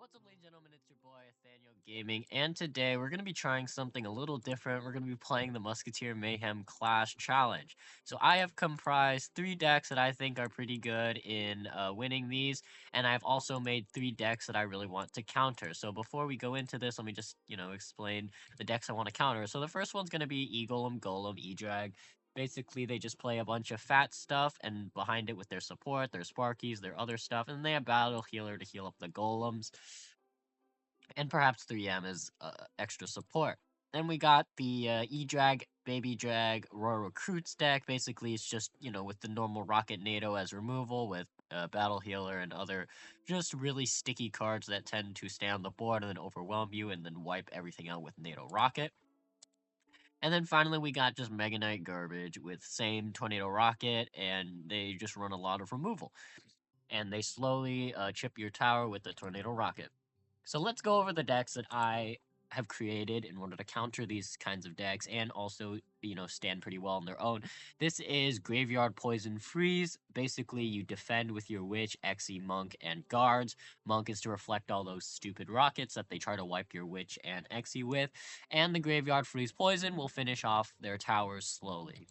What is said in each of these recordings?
What's up, ladies and gentlemen? It's your boy, Nathaniel Gaming, and today we're going to be trying something a little different. We're going to be playing the Musketeer Mayhem Clash Challenge. So I have comprised 3 decks that I think are pretty good in winning these, and I've also made 3 decks that I really want to counter. So before we go into this, let me just, explain the decks I want to counter. So the first one's going to be E-Golem, Golem, E-Drag. Basically, they just play a bunch of fat stuff, and behind it with their support, their Sparkies, their other stuff, and they have Battle Healer to heal up the Golems, and perhaps 3M as extra support. Then we got the E-Drag, Baby Drag, Royal Recruits deck. Basically, it's just, with the normal Rocket Nado as removal, with Battle Healer and other just really sticky cards that tend to stay on the board and then overwhelm you and then wipe everything out with Nado Rocket. And then finally, we got just Mega Knight garbage with same Tornado Rocket, and they just run a lot of removal. And they slowly chip your tower with the Tornado Rocket. So let's go over the decks that I have created in order to counter these kinds of decks and also, stand pretty well on their own. This is Graveyard Poison Freeze. Basically, you defend with your Witch, Xe, Monk, and Guards. Monk is to reflect all those stupid rockets that they try to wipe your Witch and Xe with. And the Graveyard Freeze Poison will finish off their towers slowly.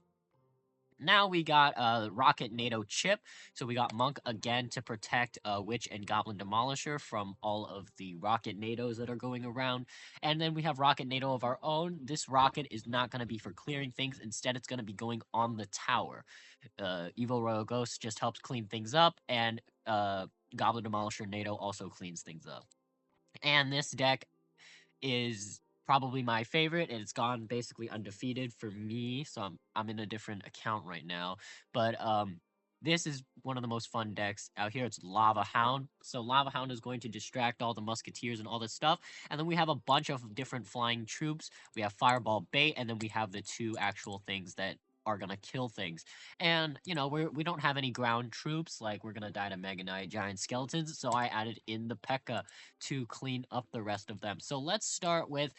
Now we got Rocket Nado Chip. So we got Monk again to protect Witch and Goblin Demolisher from all of the Rocket Nados that are going around. And then we have Rocket Nado of our own. This rocket is not going to be for clearing things. Instead, it's going to be going on the tower. Evil Royal Ghost just helps clean things up. And Goblin Demolisher Nado also cleans things up. And this deck is probably my favorite, and it's gone basically undefeated for me. So I'm in a different account right now, but this is one of the most fun decks out here. It's Lava Hound. So Lava Hound is going to distract all the Musketeers and all this stuff, and then we have a bunch of different flying troops. We have Fireball Bait, and then we have the 2 actual things that are gonna kill things. And we don't have any ground troops, like we're gonna die to Mega Knight, giant skeletons, so I added in the Pekka to clean up the rest of them. So let's start with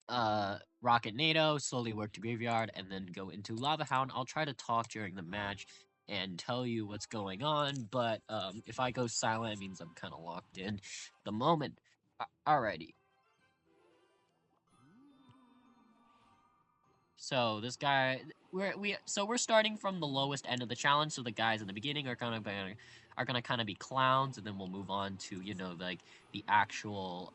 Rocket Nado, slowly work to Graveyard, and then go into Lava Hound. I'll try to talk during the match and tell you what's going on, but if I go silent, it means I'm kind of locked in the moment. Alrighty. So this guy, we're starting from the lowest end of the challenge. So the guys in the beginning are gonna kind of be clowns, and then we'll move on to like the actual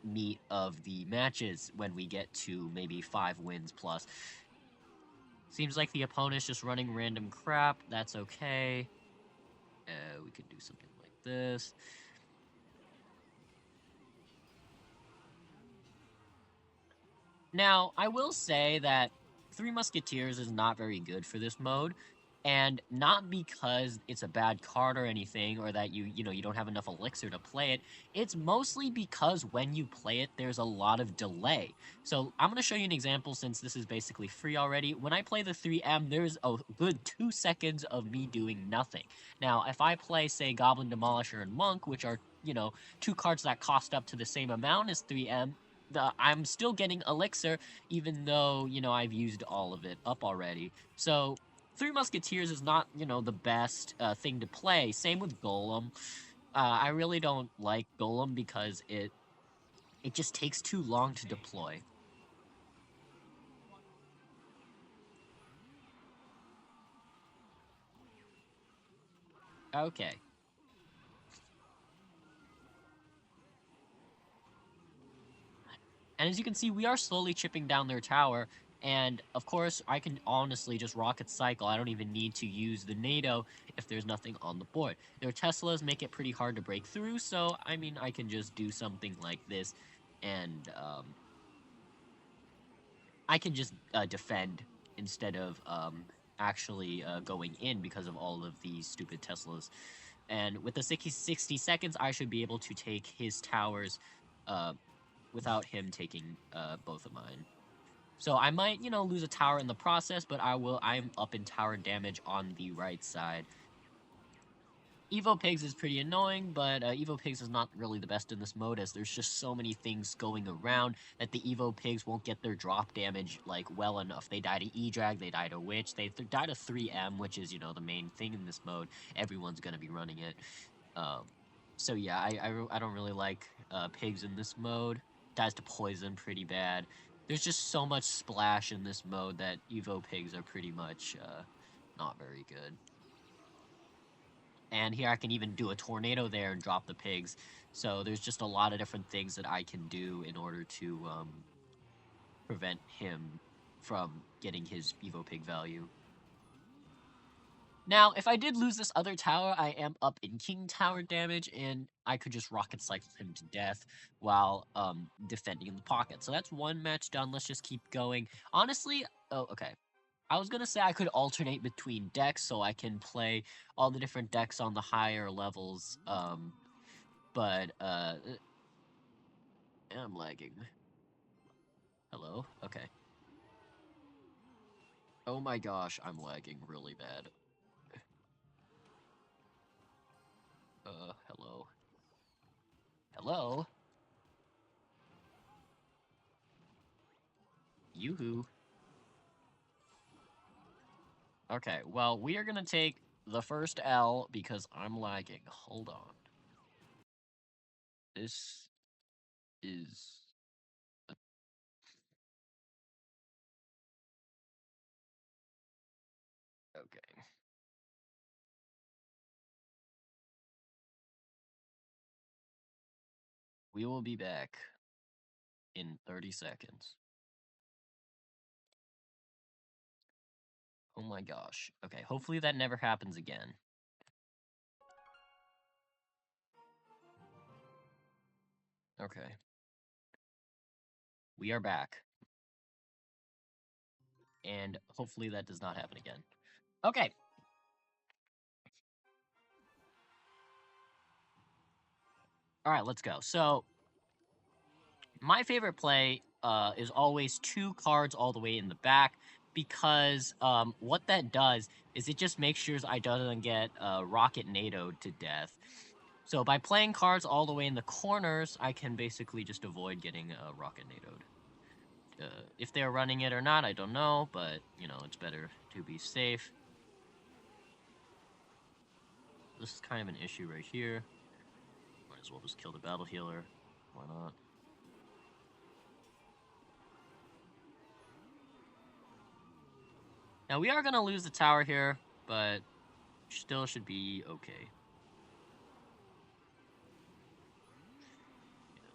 meat of the matches when we get to maybe 5 wins plus. Seems like the opponent's just running random crap. That's okay. We could do something like this. Now, I will say that 3 Musketeers is not very good for this mode, and not because it's a bad card or anything, or that you don't have enough elixir to play it. It's mostly because when you play it, there's a lot of delay. So I'm going to show you an example since this is basically free already. When I play the 3M, there's a good 2 seconds of me doing nothing. Now, if I play, say, Goblin Demolisher and Monk, which are, 2 cards that cost up to the same amount as 3M, I'm still getting elixir, even though, I've used all of it up already. So 3 Musketeers is not, the best thing to play. Same with Golem. I really don't like Golem because it just takes too long to deploy. Okay. And as you can see, we are slowly chipping down their tower. And, of course, I can honestly just rocket cycle. I don't even need to use the Nado if there's nothing on the board. Their Teslas make it pretty hard to break through, so, I mean, I can just do something like this. And, I can just defend instead of actually going in because of all of these stupid Teslas. And with the 60 seconds, I should be able to take his towers without him taking both of mine. So I might, lose a tower in the process, but I'm up in tower damage on the right side. Evo Pigs is pretty annoying, but Evo Pigs is not really the best in this mode, as there's just so many things going around that the Evo Pigs won't get their drop damage, well enough. They die to E-Drag, they die to Witch, they die to 3M, which is, the main thing in this mode. Everyone's gonna be running it. So yeah, I don't really like pigs in this mode. Dies to poison pretty bad. There's just so much splash in this mode that Evo pigs are pretty much not very good. And here I can even do a tornado there and drop the pigs. So there's just a lot of different things that I can do in order to prevent him from getting his Evo pig value. Now, if I did lose this other tower, I am up in King Tower damage, and I could just rocket cycle him to death while defending in the pocket. So that's one match done. Let's just keep going. Honestly, oh, okay. I was gonna say I could alternate between decks, so I can play all the different decks on the higher levels. But I'm lagging. Hello? Okay. Oh my gosh, I'm lagging really bad. Hello? Hello? Yoo-hoo. Okay, well, we are gonna take the first L because I'm lagging. Hold on. This is... Okay. We will be back in 30 seconds. Oh my gosh. Okay, hopefully that never happens again. Okay. We are back. And hopefully that does not happen again. Okay. Alright, let's go. So, my favorite play is always 2 cards all the way in the back, because what that does is it just makes sure I doesn't get Rocket Nado'd to death. So by playing cards all the way in the corners, I can basically just avoid getting Rocket Nado'd. If they're running it or not, I don't know, but, you know, it's better to be safe. This is kind of an issue right here. Might as well just kill the battle healer. Why not? Now, we are going to lose the tower here, but still should be okay. Yeah,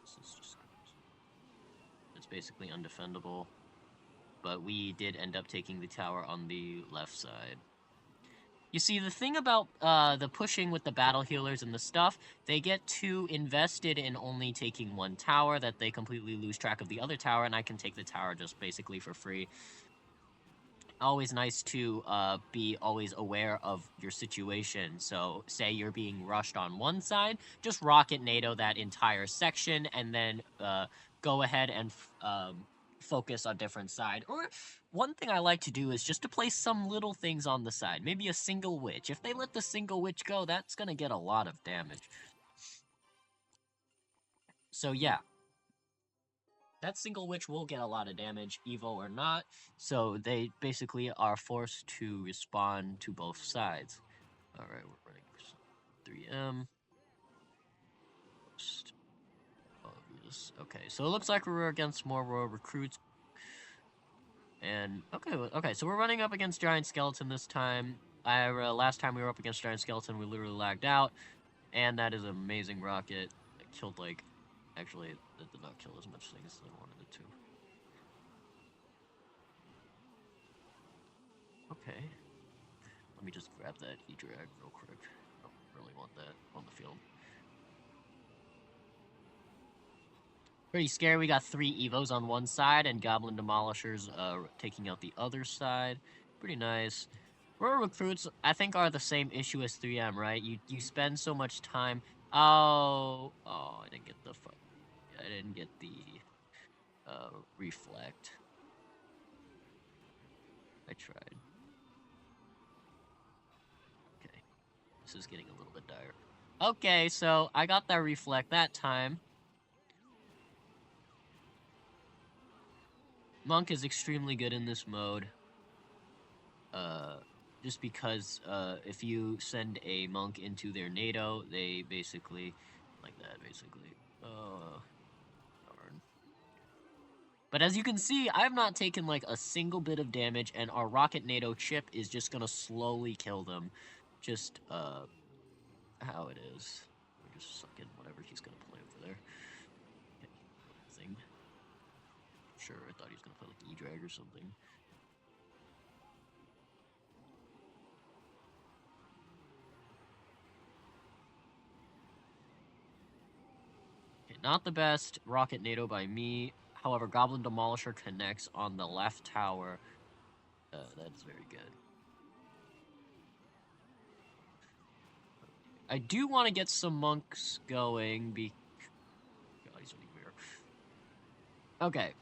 it's basically undefendable. But we did end up taking the tower on the left side. You see, the thing about the pushing with the battle healers and the stuff, they get too invested in only taking one tower that they completely lose track of the other tower, and I can take the tower just basically for free. Always nice to be always aware of your situation. So, say you're being rushed on one side, just rocket Nado that entire section, and then go ahead and focus on different side. Or one thing I like to do is just to place some little things on the side. Maybe a single witch. If they let the single witch go, that's gonna get a lot of damage. So yeah. That single witch will get a lot of damage, Evo or not, so they basically are forced to respond to both sides. Alright, we're running 3M. Okay, so it looks like we're against more Royal recruits. And, okay, so we're running up against Giant Skeleton this time. Last time we were up against Giant Skeleton, we literally lagged out. And that is an amazing rocket. It killed, like... Actually, it did not kill as much things as I wanted it to. Okay. Let me just grab that E-Drag real quick. I don't really want that on the field. Pretty scary. We got 3 Evos on one side and Goblin Demolishers taking out the other side. Pretty nice. Royal Recruits, I think, are the same issue as 3M, right? You spend so much time... Oh, I didn't get the... I didn't get the reflect. I tried. Okay. This is getting a little bit dire. Okay, so I got that reflect that time. Monk is extremely good in this mode. just because if you send a monk into their Nado, they basically like that basically. Darn. But as you can see, I've not taken like a single bit of damage, and our rocket Nado chip is just gonna slowly kill them. Just how it is. We're just sucking whatever he's gonna play over there. Okay, thing. Sure, I thought he was gonna play like E-Drag or something. Okay, not the best rocket Nado by me. However, Goblin Demolisher connects on the left tower. That's very good. I do want to get some monks going. God, he's anywhere. Okay.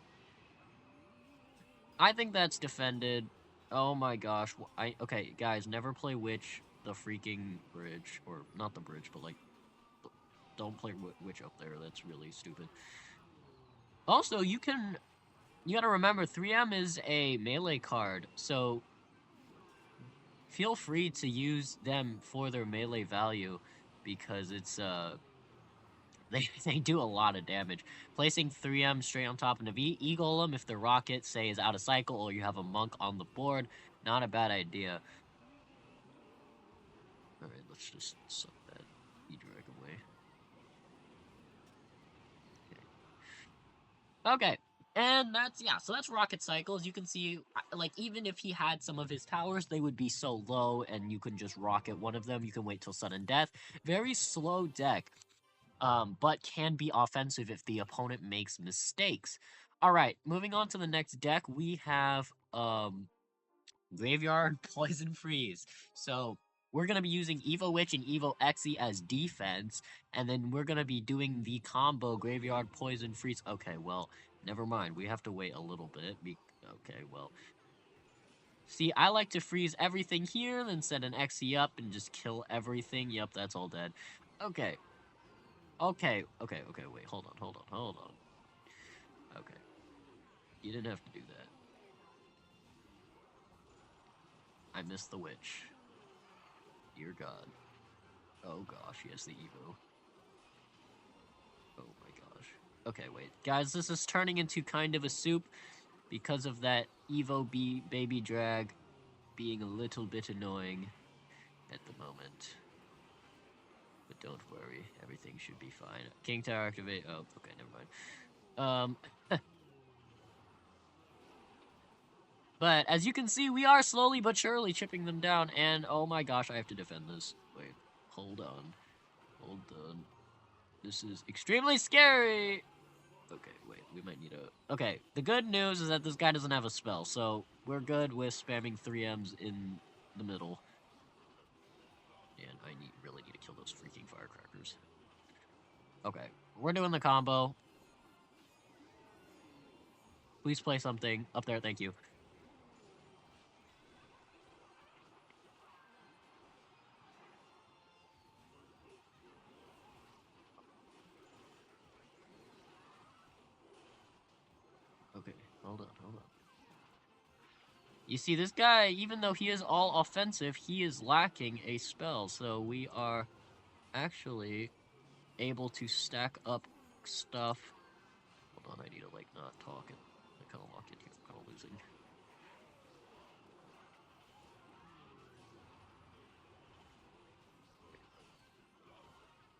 I think that's defended. Oh my gosh. Okay, guys, never play Witch the freaking bridge. Or, not the bridge, but like, don't play Witch up there. That's really stupid. Also, you gotta remember, 3M is a melee card, so feel free to use them for their melee value, because it's, they do a lot of damage. Placing 3M straight on top of an E-Golem if the rocket, say, is out of cycle or you have a monk on the board, not a bad idea. Alright, let's just suck that E-Drag away. Okay. And that's, yeah, so that's rocket cycles. You can see, like, even if he had some of his towers, they would be so low, and you can just rocket one of them. You can wait till sudden death. Very slow deck, but can be offensive if the opponent makes mistakes. Alright, moving on to the next deck, we have, Graveyard Poison Freeze. So, we're going to be using Evo Witch and Evo Exy as defense, and then we're going to be doing the combo Graveyard Poison Freeze. Okay, well, never mind. We have to wait a little bit. Okay, well. See, I like to freeze everything here, then set an Exy up and just kill everything. Yep, that's all dead. Okay. Okay, wait, hold on. Okay. You didn't have to do that. I missed the witch. Dear God. Oh gosh, yes, the Evo. Oh my gosh. Okay, wait. Guys, this is turning into kind of a soup because of that Evo baby drag being a little bit annoying at the moment. But don't worry, everything should be fine. King Tower activate. Oh, okay, never mind. But as you can see, we are slowly but surely chipping them down, and oh my gosh, I have to defend this. Wait, hold on. Hold on. This is extremely scary! Okay, wait, we might need a... Okay, the good news is that this guy doesn't have a spell, so we're good with spamming 3Ms in the middle. And I really need to kill those freaking firecrackers. Okay, we're doing the combo. Please play something. Up there, thank you. Okay, hold on. You see, this guy, even though he is all offensive, he is lacking a spell, so we are actually able to stack up stuff. Hold on, I need to, like, not talk and I kind of lock in here. I'm kind of losing.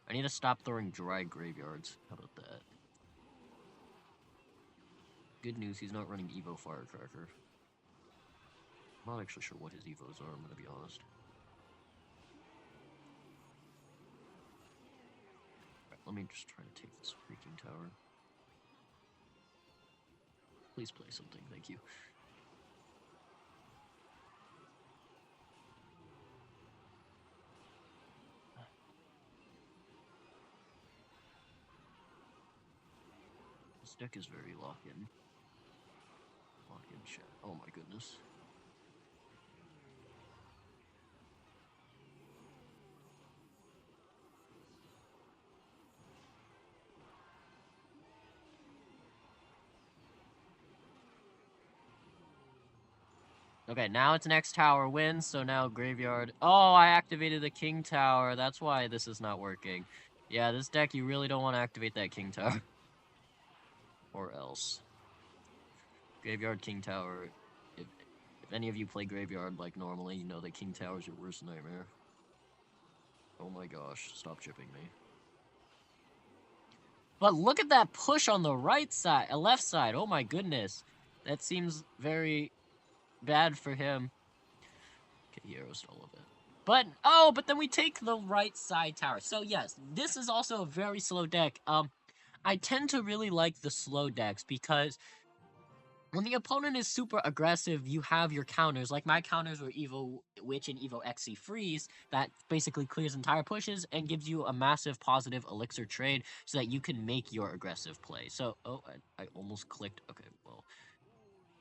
I need to stop throwing dry graveyards. How about that? Good news, he's not running Evo Firecracker. I'm not actually sure what his Evos are, I'm gonna be honest. Right, let me just try to take this freaking tower. Please play something, thank you. This deck is very lock-in. Lock-in chat. Oh my goodness. Okay, now its next tower wins, so now graveyard. Oh, I activated the king tower. That's why this is not working. Yeah, this deck, you really don't want to activate that king tower. Or else. Graveyard king tower. If any of you play graveyard like normally, you know that king tower is your worst nightmare. Oh my gosh, stop chipping me. But look at that push on the right side, left side. Oh my goodness. That seems very bad for him. Okay, he arrows all of it. But then we take the right side tower. So yes, this is also a very slow deck. I tend to really like the slow decks because when the opponent is super aggressive, you have your counters. Like my counters were Evo Witch and Evo XC Freeze that basically clears entire pushes and gives you a massive positive elixir trade so that you can make your aggressive play. So, oh, I almost clicked. Okay, well,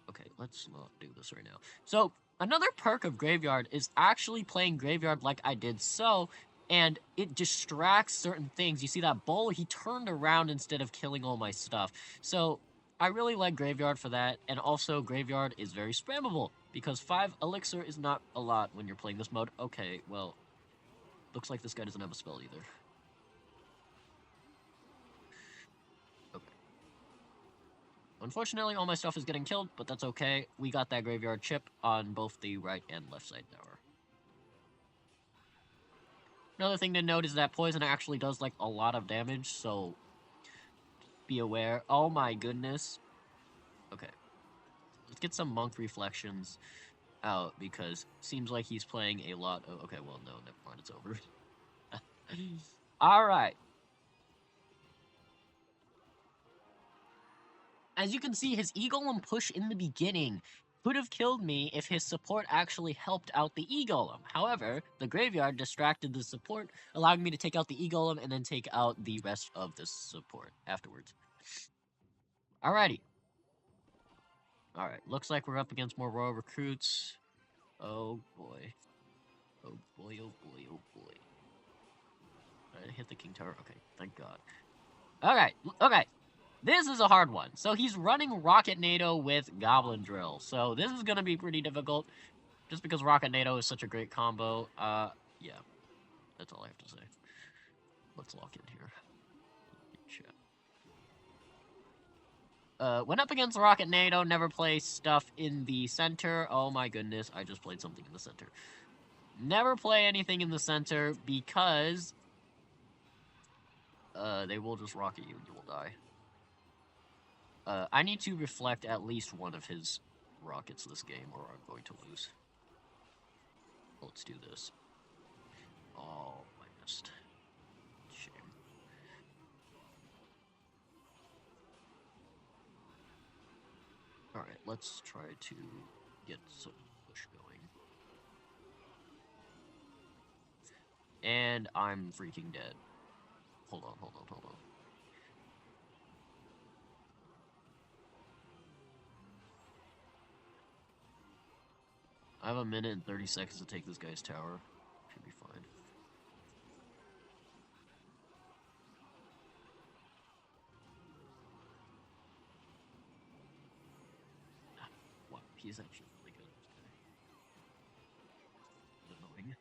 okay, let's not do this right now. So, another perk of Graveyard is actually playing Graveyard like I did so, and it distracts certain things. You see that bowl? He turned around instead of killing all my stuff. So, I really like Graveyard for that, and also Graveyard is very spammable, because 5 Elixir is not a lot when you're playing this mode. Okay, well, looks like this guy doesn't have a spell either. Okay. Unfortunately, all my stuff is getting killed, but that's okay. We got that Graveyard chip on both the right and left side tower. Another thing to note is that poison actually does, like, a lot of damage, so be aware. Oh my goodness. Okay. Let's get some Monk Reflections out, because seems like he's playing a lot of... Okay, well, no, never mind, it's over. Alright. As you can see, his E-Golem push in the beginning could have killed me if his support actually helped out the E-Golem. However, the Graveyard distracted the support, allowing me to take out the E-Golem and then take out the rest of the support afterwards. Alrighty. Alright, looks like we're up against more Royal Recruits. Oh boy. Oh boy, oh boy, oh boy. I hit the King Tower. Okay, thank God. Okay, okay. This is a hard one. So he's running Rocket Nado with Goblin Drill. So this is going to be pretty difficult. Just because Rocket Nado is such a great combo. Yeah. That's all I have to say. Let's lock in here. Went up against Rocket Nado, never play stuff in the center. Oh my goodness, I just played something in the center. Never play anything in the center because they will just rocket you and you will die. I need to reflect at least one of his rockets this game or I'm going to lose. Let's do this. Oh, I missed. Shame. Alright, let's try to get some push going. And I'm freaking dead. Hold on. I have a minute and 30 seconds to take this guy's tower. Should be fine. Wow, he's actually really good, this guy. Annoying.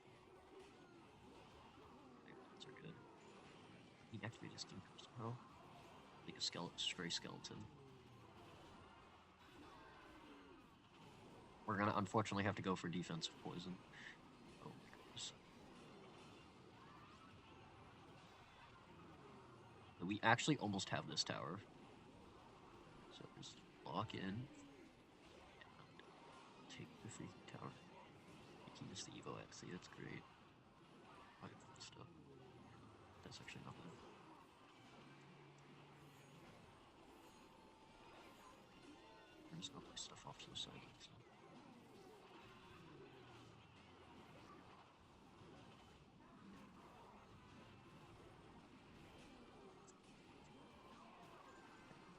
These are good. He activated his King somehow. Like a stray skeleton. We're gonna unfortunately have to go for defensive poison. Oh my goodness. We actually almost have this tower. So just lock in. And take the freaking tower. You can use the Evo XC, that's great. I have stuff. That's actually not bad. I'm just gonna play stuff off to the side. So.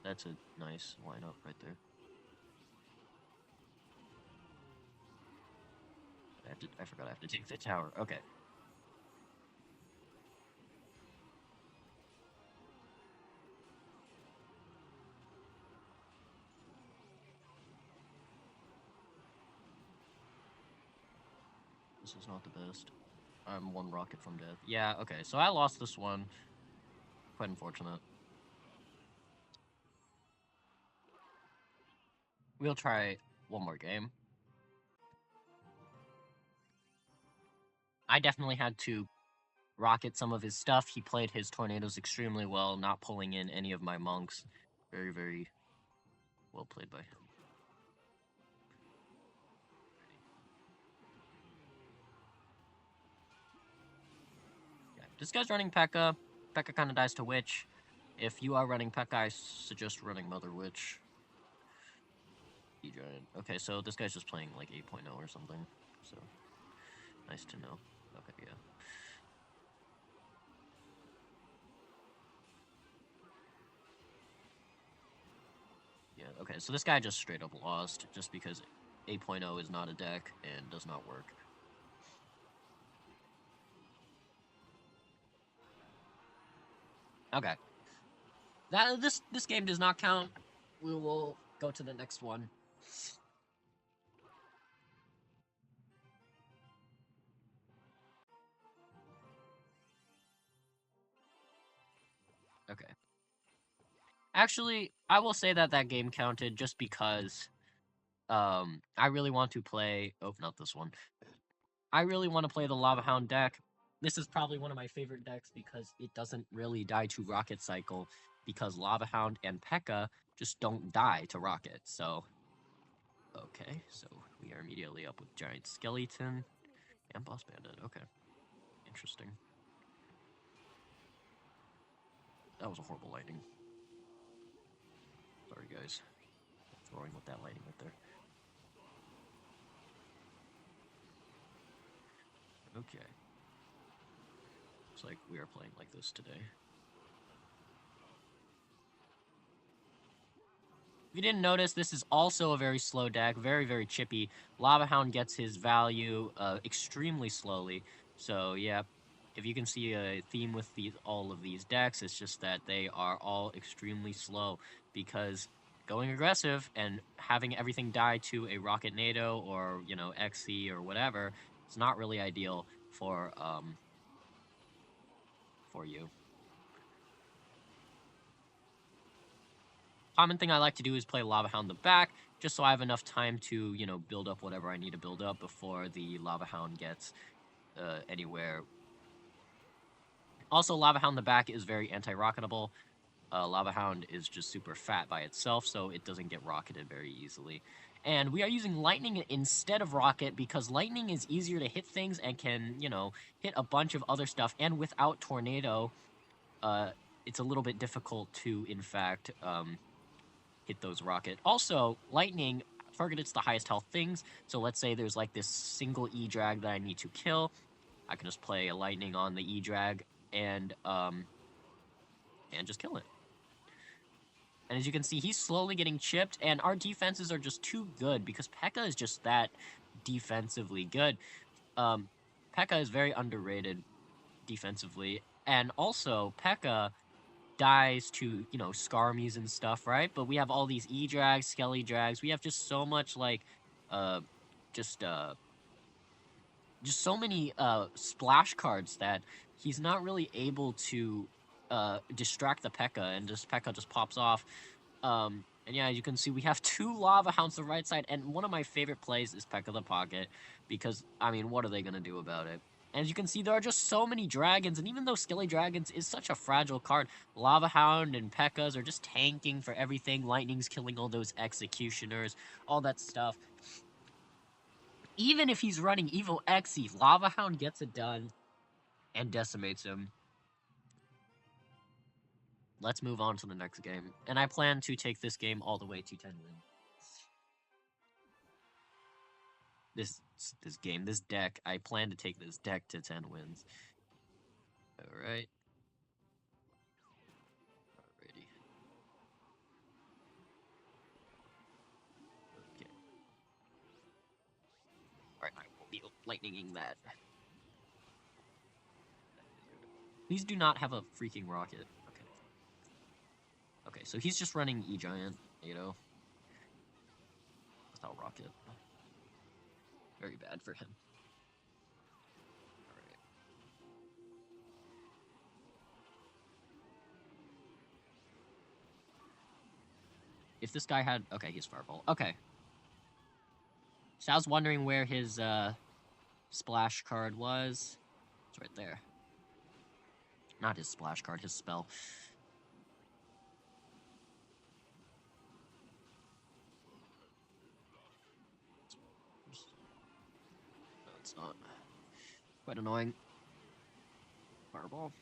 That's a nice lineup right there. I forgot I have to take the tower. Okay. This is not the best. I'm one rocket from death. Yeah, okay, so I lost this one. Quite unfortunate. We'll try one more game. I definitely had to rocket some of his stuff. He played his tornadoes extremely well, not pulling in any of my monks. Very, very well played by him. Yeah, this guy's running Pekka. Pekka kind of dies to Witch. If you are running Pekka, I suggest running Mother Witch. E-Giant. Okay, so this guy's just playing like 8.0 or something. So, nice to know. Okay, yeah. Yeah, okay, so this guy just straight up lost just because 8.0 is not a deck and does not work. Okay. This game does not count. We will go to the next one. Okay. Actually, I will say that that game counted just because I really want to play... Oh, not this one. I really want to play the Lava Hound deck. This is probably one of my favorite decks because it doesn't really die to Rocket Cycle because Lava Hound and Pekka just don't die to Rocket, so... Okay, so we are immediately up with Giant Skeleton and Boss Bandit. Okay. Interesting. That was a horrible lightning. Sorry, guys. I'm throwing with that lightning right there. Okay. Looks like we are playing like this today. If you didn't notice, this is also a very slow deck, very, very chippy. Lava Hound gets his value extremely slowly. So, yeah, if you can see a theme with all of these decks, it's just that they are all extremely slow because going aggressive and having everything die to a Rocket Nado or, you know, XC or whatever, it's not really ideal for you. Common thing I like to do is play Lava Hound the back, just so I have enough time to, you know, build up whatever I need to build up before the Lava Hound gets anywhere. Also, Lava Hound the back is very anti-rocketable. Lava Hound is just super fat by itself, so it doesn't get rocketed very easily. And we are using Lightning instead of Rocket because Lightning is easier to hit things and can, you know, hit a bunch of other stuff. And without Tornado, it's a little bit difficult to, in fact, hit those Rocket. Also, Lightning targets the highest health things, so let's say there's like this single E-Drag that I need to kill. I can just play a Lightning on the E-Drag and just kill it. And as you can see, he's slowly getting chipped, and our defenses are just too good because Pekka is just that defensively good. Pekka is very underrated defensively, and also Pekka dies to, you know, Skarmies and stuff, right? But we have all these E-Drags, Skelly Drags. We have just so much, like, just so many, splash cards that he's not really able to, distract the Pekka, and just Pekka just pops off. And yeah, as you can see, we have two Lava Hounds on the right side, and one of my favorite plays is Pekka the Pocket, because, I mean, what are they gonna do about it? And as you can see, there are just so many dragons, and even though Skelly Dragons is such a fragile card, Lava Hound and Pekkas are just tanking for everything. Lightning's killing all those Executioners, all that stuff. Even if he's running Evo Xe, Lava Hound gets it done and decimates him. Let's move on to the next game. And I plan to take this game all the way to 10 wins. This deck, I plan to take this deck to 10 wins. Alright. Alrighty. Okay. Alright, I will be lightninging that. Please do not have a freaking rocket. Okay. Okay, so he's just running E-Giant, you know? Without rocket. Very bad for him. if this guy had... Okay, he's Fireball. Okay. So I was wondering where his splash card was. It's right there. Not his splash card, his spell. No, it's not. Quite annoying. Fireball.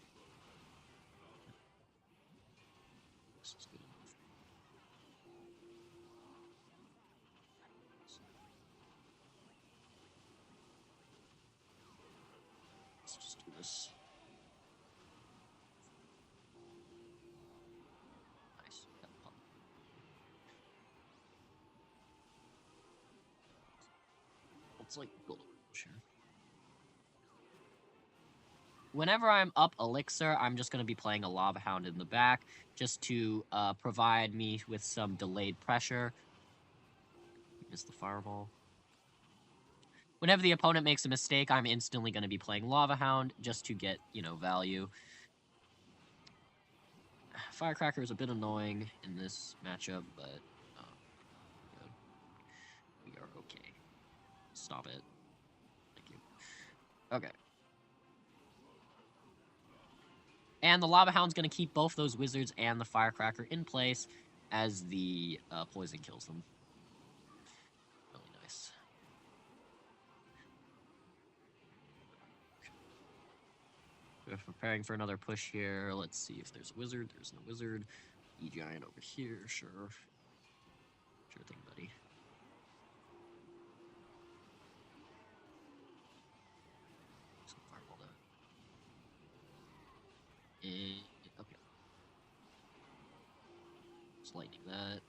This is good enough. Let's just do this. Nice. It's like gold. Sure. Whenever I'm up Elixir, I'm just going to be playing a Lava Hound in the back, just to provide me with some delayed pressure. Missed the Fireball. Whenever the opponent makes a mistake, I'm instantly going to be playing Lava Hound, just to get, you know, value. Firecracker is a bit annoying in this matchup, but good. We are okay. Stop it. Thank you. Okay. And the Lava Hound's going to keep both those wizards and the Firecracker in place as the poison kills them. Really nice. We're preparing for another push here. Let's see if there's a wizard. There's no wizard. E-Giant over here, sure. Sure thing, buddy. Some fireball that. Okay. Just lightning that.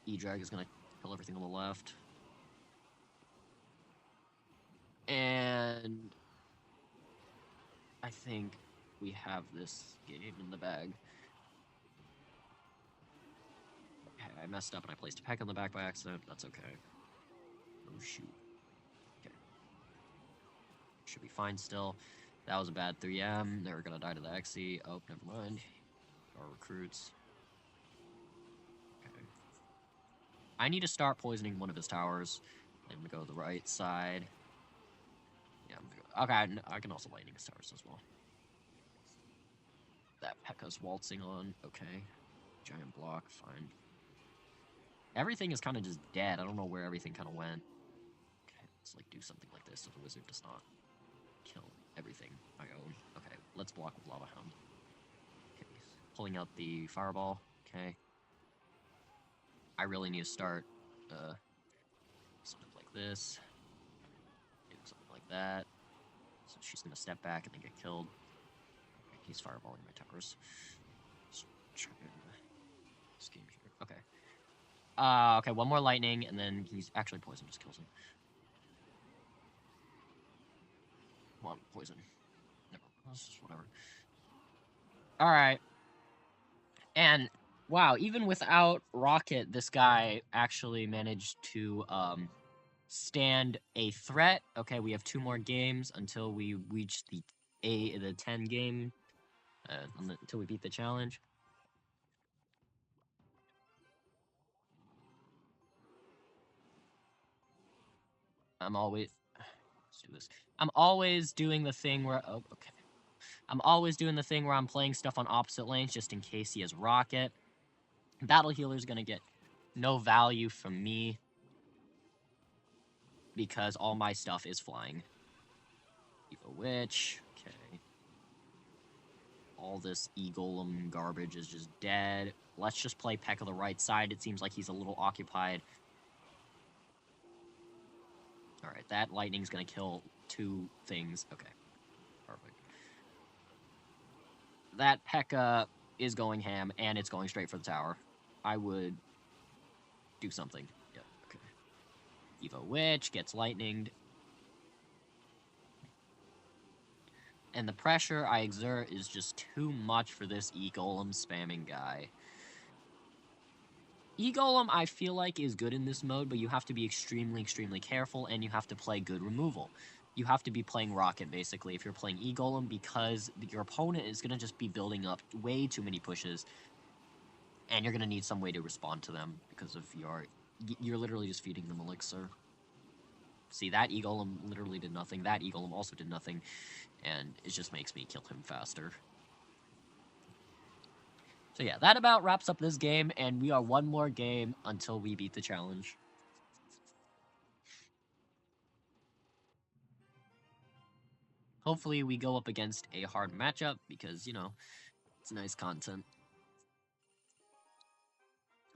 E-Drag is gonna kill everything on the left. And I think we have this game in the bag. Okay, I messed up and I placed a Pekka on the back by accident. That's okay. Oh, shoot. Okay. Should be fine still. That was a bad 3M. They were gonna die to the XE. Oh, never mind. Our recruits. Okay. I need to start poisoning one of his towers. I'm gonna go to the right side. Yeah, I'm gonna go. Okay, I can also lightning his towers as well. That Pekka's waltzing on. Okay. Giant block, fine. Everything is kind of just dead. I don't know where everything kind of went. Okay, let's like do something like this so the wizard does not kill everything I own. Okay, let's block with Lava Hound. Okay, pulling out the Fireball. Okay. I really need to start something like this. Do something like that. So she's gonna step back and then get killed. Okay, he's fireballing my towers. Just try this game here. Okay. Okay, one more lightning, and then he's actually poison just kills him. Come on, poison. Never. Whatever. Alright. And, wow, even without Rocket, this guy actually managed to, stand a threat. Okay, we have 2 more games until we reach the 10 game, until we beat the challenge. Let's do this. I'm always doing the thing where, oh, okay. I'm always doing the thing where I'm playing stuff on opposite lanes just in case he has Rocket. Battle Healer's gonna get no value from me because all my stuff is flying. Evo Witch, okay. All this E-Golem garbage is just dead. Let's just play Pekka the right side. It seems like he's a little occupied. Alright, that lightning's gonna kill 2 things. Okay, perfect. That Pekka is going ham, and it's going straight for the tower. I would do something. Yeah, okay. Evo Witch gets lightninged. And the pressure I exert is just too much for this E-Golem spamming guy. E-Golem, I feel like, is good in this mode, but you have to be extremely, extremely careful, and you have to play good removal. You have to be playing Rocket, basically, if you're playing E-Golem, because your opponent is going to just be building up way too many pushes. And you're gonna need some way to respond to them because of you're literally just feeding them elixir. See, that E-Golem literally did nothing. That E-Golem also did nothing. And it just makes me kill him faster. So yeah, that about wraps up this game, and we are one more game until we beat the challenge. Hopefully we go up against a hard matchup, because, you know, it's nice content.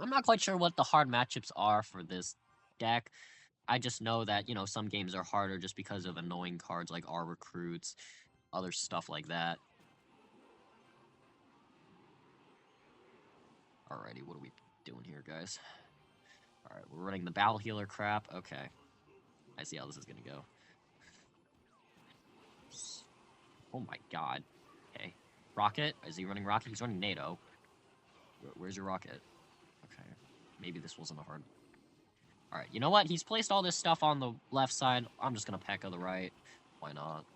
I'm not quite sure what the hard matchups are for this deck. I just know that, you know, some games are harder just because of annoying cards like our recruits, other stuff like that. Alrighty, what are we doing here, guys? Alright, we're running the Battle Healer crap. Okay. I see how this is gonna go. Oh my god. Okay. Rocket? Is he running Rocket? He's running Nado. Where's your Rocket? Okay. Maybe this wasn't a hard... Alright, you know what? He's placed all this stuff on the left side. I'm just gonna Pekka the right. Why not?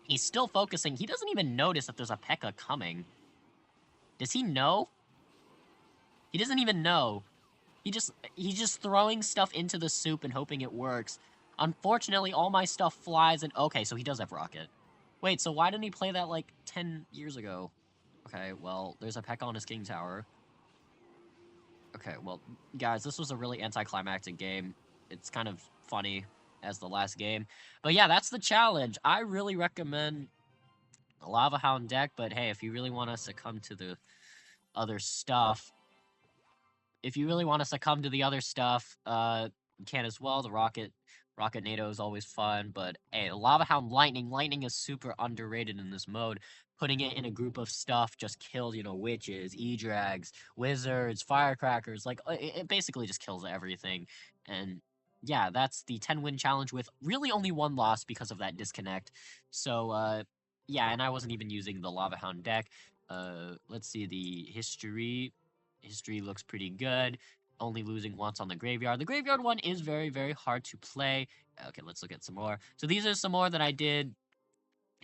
He's still focusing. He doesn't even notice that there's a Pekka coming. Does he know? He doesn't even know. He's just throwing stuff into the soup and hoping it works. Unfortunately, all my stuff flies and... Okay, so he does have Rocket. Wait, so why didn't he play that, like, 10 years ago? Okay, well, there's a Pekka on his King Tower. Okay, well, guys, this was a really anticlimactic game. It's kind of funny as the last game. But yeah, that's the challenge. I really recommend a Lava Hound deck, but hey, if you really want to succumb to the other stuff... you can as well. The Rocket Nado is always fun, but hey, Lava Hound Lightning is super underrated in this mode. Putting it in a group of stuff just kills, you know, witches, E-Drags, wizards, firecrackers, like, it basically just kills everything. And yeah, that's the 10-win challenge with really only one loss because of that disconnect. So, yeah, and I wasn't even using the Lava Hound deck. Let's see the history. History looks pretty good. Only losing once on the graveyard. The graveyard one is very, very hard to play. Okay, let's look at some more. So these are some more that I did,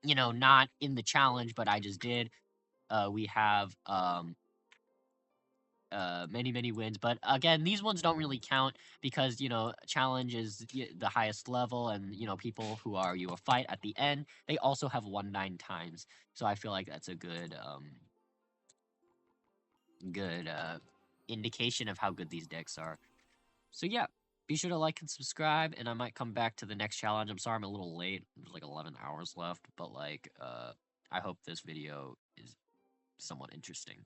you know, not in the challenge, but I just did. We have many, many wins. But again, these ones don't really count because, you know, challenge is the highest level, and, you know, people who are you a fight at the end, they also have won 9 times. So I feel like that's a good indication of how good these decks are. So yeah, be sure to like and subscribe, and I might come back to the next challenge. I'm sorry I'm a little late. There's like 11 hours left, but like, I hope this video is somewhat interesting.